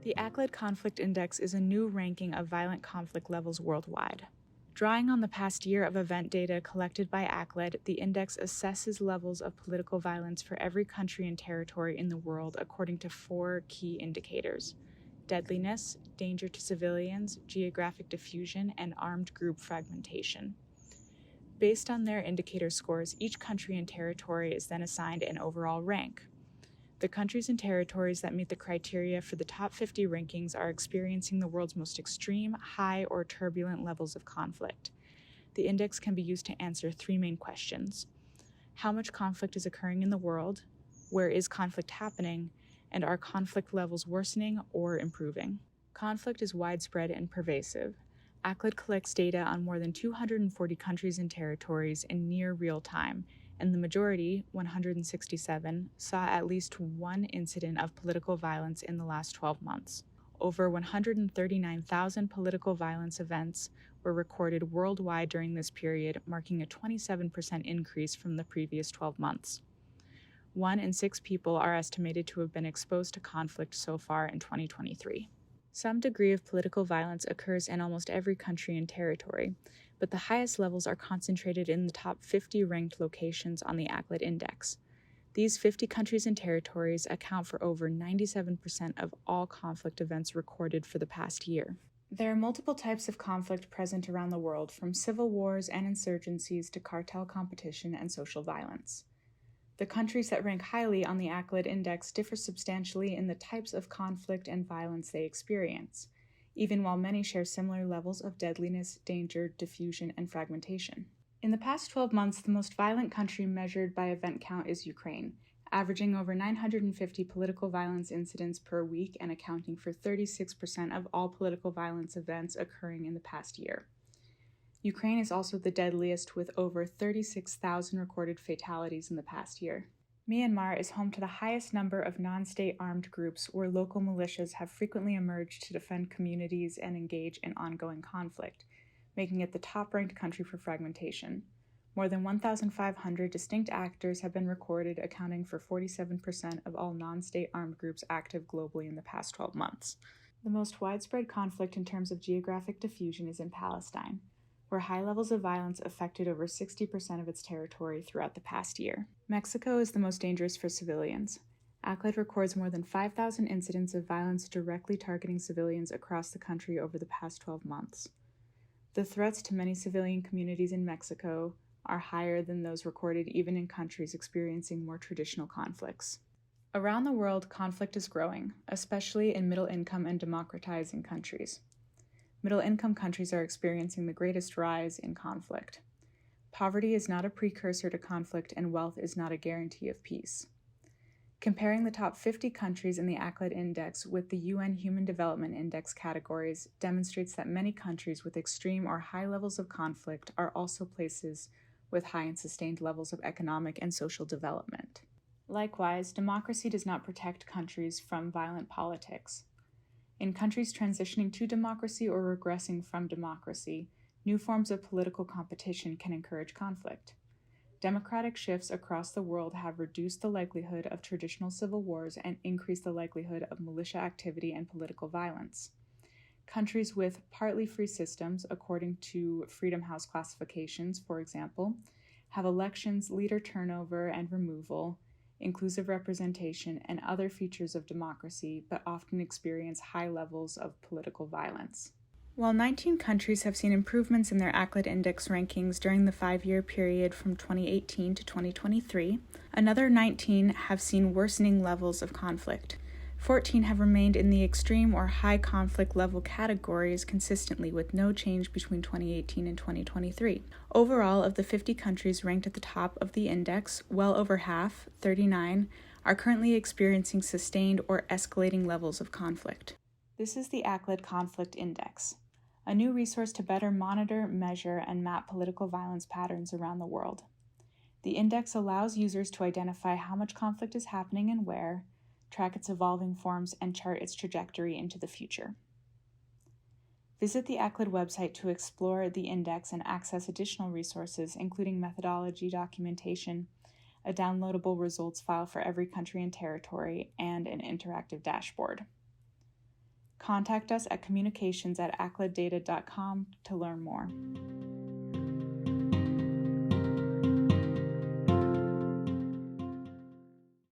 The ACLED Conflict Index is a new ranking of violent conflict levels worldwide. Drawing on the past year of event data collected by ACLED, the index assesses levels of political violence for every country and territory in the world according to 4 key indicators: deadliness, danger to civilians, geographic diffusion, and armed group fragmentation. Based on their indicator scores, each country and territory is then assigned an overall rank. The countries and territories that meet the criteria for the top 50 rankings are experiencing the world's most extreme, high, or turbulent levels of conflict. The index can be used to answer 3 main questions: how much conflict is occurring in the world, where is conflict happening, and are conflict levels worsening or improving? Conflict is widespread and pervasive. ACLED collects data on more than 240 countries and territories in near real time, and the majority, 167, saw at least one incident of political violence in the last 12 months. Over 139,000 political violence events were recorded worldwide during this period, marking a 27% increase from the previous 12 months. 1 in 6 people are estimated to have been exposed to conflict so far in 2023. Some degree of political violence occurs in almost every country and territory, but the highest levels are concentrated in the top 50 ranked locations on the ACLED Index. These 50 countries and territories account for over 97% of all conflict events recorded for the past year. There are multiple types of conflict present around the world, from civil wars and insurgencies to cartel competition and social violence. The countries that rank highly on the ACLED Index differ substantially in the types of conflict and violence they experience, even while many share similar levels of deadliness, danger, diffusion, and fragmentation. In the past 12 months, the most violent country measured by event count is Ukraine, averaging over 950 political violence incidents per week and accounting for 36% of all political violence events occurring in the past year. Ukraine is also the deadliest, with over 36,000 recorded fatalities in the past year. Myanmar is home to the highest number of non-state armed groups, where local militias have frequently emerged to defend communities and engage in ongoing conflict, making it the top-ranked country for fragmentation. More than 1,500 distinct actors have been recorded, accounting for 47% of all non-state armed groups active globally in the past 12 months. The most widespread conflict in terms of geographic diffusion is in Palestine, where high levels of violence affected over 60% of its territory throughout the past year. Mexico is the most dangerous for civilians. ACLED records more than 5,000 incidents of violence directly targeting civilians across the country over the past 12 months. The threats to many civilian communities in Mexico are higher than those recorded even in countries experiencing more traditional conflicts. Around the world, conflict is growing, especially in middle-income and democratizing countries. Middle-income countries are experiencing the greatest rise in conflict. Poverty is not a precursor to conflict, and wealth is not a guarantee of peace. Comparing the top 50 countries in the ACLED Index with the UN Human Development Index categories demonstrates that many countries with extreme or high levels of conflict are also places with high and sustained levels of economic and social development. Likewise, democracy does not protect countries from violent politics. In countries transitioning to democracy or regressing from democracy, new forms of political competition can encourage conflict. Democratic shifts across the world have reduced the likelihood of traditional civil wars and increased the likelihood of militia activity and political violence. Countries with partly free systems, according to Freedom House classifications, for example, have elections, leader turnover and removal, inclusive representation, and other features of democracy, but often experience high levels of political violence. While 19 countries have seen improvements in their ACLED Index rankings during the 5-year period from 2018 to 2023, another 19 have seen worsening levels of conflict. 14 have remained in the extreme or high conflict level categories consistently, with no change between 2018 and 2023. Overall, of the 50 countries ranked at the top of the index, well over half, 39, are currently experiencing sustained or escalating levels of conflict. This is the ACLED Conflict Index, a new resource to better monitor, measure, and map political violence patterns around the world. The index allows users to identify how much conflict is happening and where, track its evolving forms, and chart its trajectory into the future. Visit the ACLED website to explore the index and access additional resources, including methodology documentation, a downloadable results file for every country and territory, and an interactive dashboard. Contact us at communications@acleddata.com to learn more.